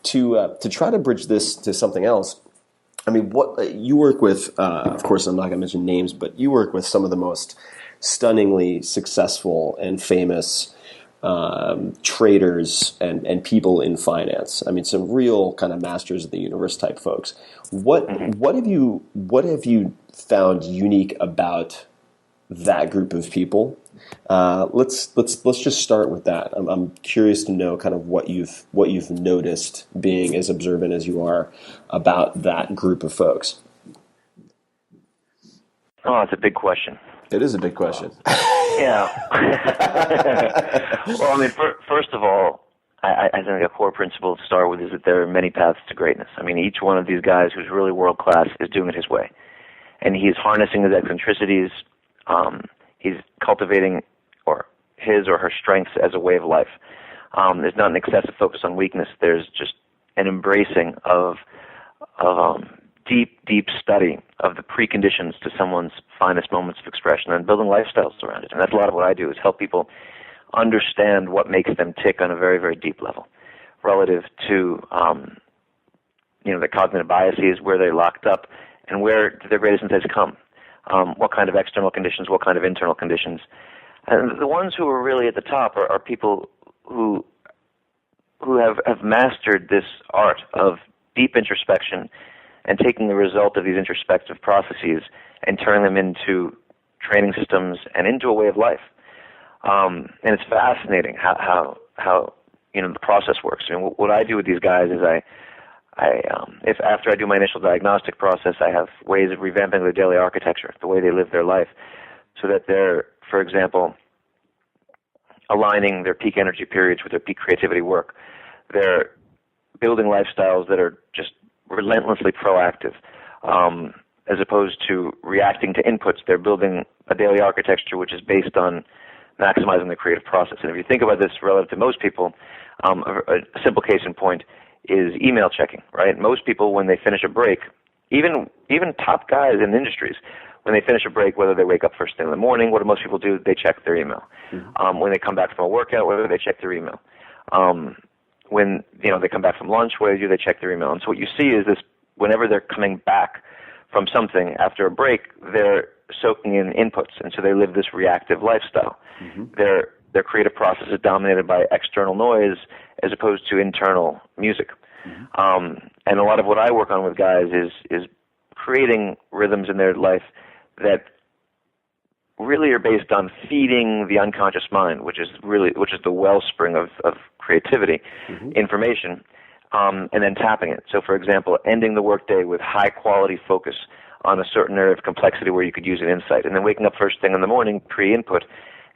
to try to bridge this to something else. I mean, what you work with, of course, I'm not going to mention names, but you work with some of the most stunningly successful and famous traders and people in finance. I mean, some real kind of masters of the universe type folks. What have you found unique about that group of people? Let's just start with that. I'm curious to know kind of what you've noticed, being as observant as you are, about that group of folks. Oh, it's a big question. It is a big question. Yeah. Well, I mean, first of all, I think a core principle to start with is that there are many paths to greatness. I mean, each one of these guys who's really world class is doing it his way, and he's harnessing his eccentricities. He's cultivating his or her strengths as a way of life. There's not an excessive focus on weakness. There's just an embracing of deep study of the preconditions to someone's finest moments of expression and building lifestyles around it. And that's a lot of what I do, is help people understand what makes them tick on a very, very deep level relative to the cognitive biases, where they're locked up, and where do their greatest insights come. What kind of external conditions, what kind of internal conditions. And the ones who are really at the top are people who have mastered this art of deep introspection and taking the result of these introspective processes and turning them into training systems and into a way of life. And it's fascinating how the process works. I mean, what I do with these guys is if after I do my initial diagnostic process, I have ways of revamping their daily architecture, the way they live their life, so that they're, for example, aligning their peak energy periods with their peak creativity work. They're building lifestyles that are just relentlessly proactive, as opposed to reacting to inputs. They're building a daily architecture which is based on maximizing the creative process. And if you think about this relative to most people, a simple case in point is email checking, right? Most people, when they finish a break, even top guys in industries, when they finish a break, whether they wake up first thing in the morning, what do most people do? They check their email. Mm-hmm. When they come back from a workout, whether they check their email. When they come back from lunch, what do they check their email? And so what you see is this: whenever they're coming back from something after a break, they're soaking in inputs, and so they live this reactive lifestyle. Mm-hmm. Their creative process is dominated by external noise as opposed to internal music. Mm-hmm. And a lot of what I work on with guys is creating rhythms in their life that really are based on feeding the unconscious mind, which is the wellspring of creativity, mm-hmm. information, and then tapping it. So, for example, ending the workday with high-quality focus on a certain area of complexity where you could use an insight, and then waking up first thing in the morning, pre-input,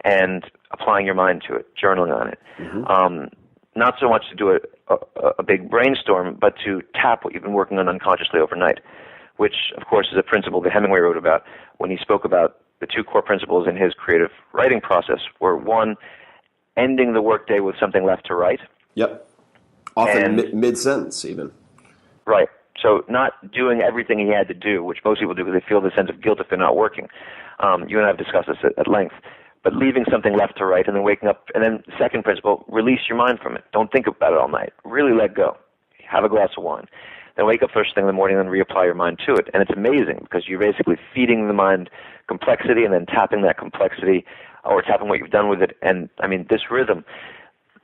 and applying your mind to it, journaling on it. Mm-hmm. Not so much to do a big brainstorm, but to tap what you've been working on unconsciously overnight, which, of course, is a principle that Hemingway wrote about when he spoke about the two core principles in his creative writing process were, one, ending the workday with something left to write. Yep. Often mid-sentence, even. Right. So not doing everything he had to do, which most people do because they feel the sense of guilt if they're not working. You and I have discussed this at length. But leaving something left to write and then waking up. And then second principle, release your mind from it. Don't think about it all night. Really let go. Have a glass of wine. Then wake up first thing in the morning and then reapply your mind to it. And it's amazing because you're basically feeding the mind complexity and then tapping that complexity or tapping what you've done with it. And, I mean, this rhythm,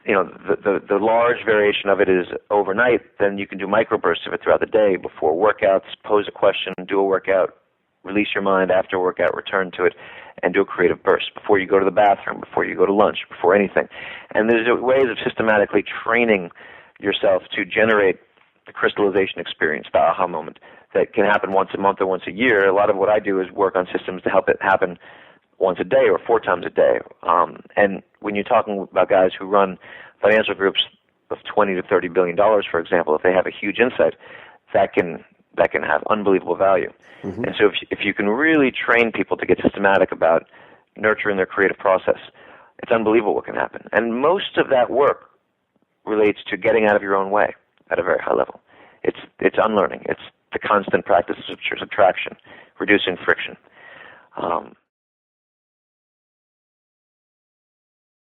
the large variation of it is overnight. Then you can do microbursts of it throughout the day, before workouts, pose a question, do a workout, release your mind after workout, return to it, and do a creative burst before you go to the bathroom, before you go to lunch, before anything. And there's ways of systematically training yourself to generate the crystallization experience, the aha moment, that can happen once a month or once a year. A lot of what I do is work on systems to help it happen once a day or 4 times a day. And when you're talking about guys who run financial groups of $20 to $30 billion, for example, if they have a huge insight, that can have unbelievable value. Mm-hmm. And so if you can really train people to get systematic about nurturing their creative process, it's unbelievable what can happen. And most of that work relates to getting out of your own way at a very high level. It's unlearning. It's the constant practice of subtraction, reducing friction.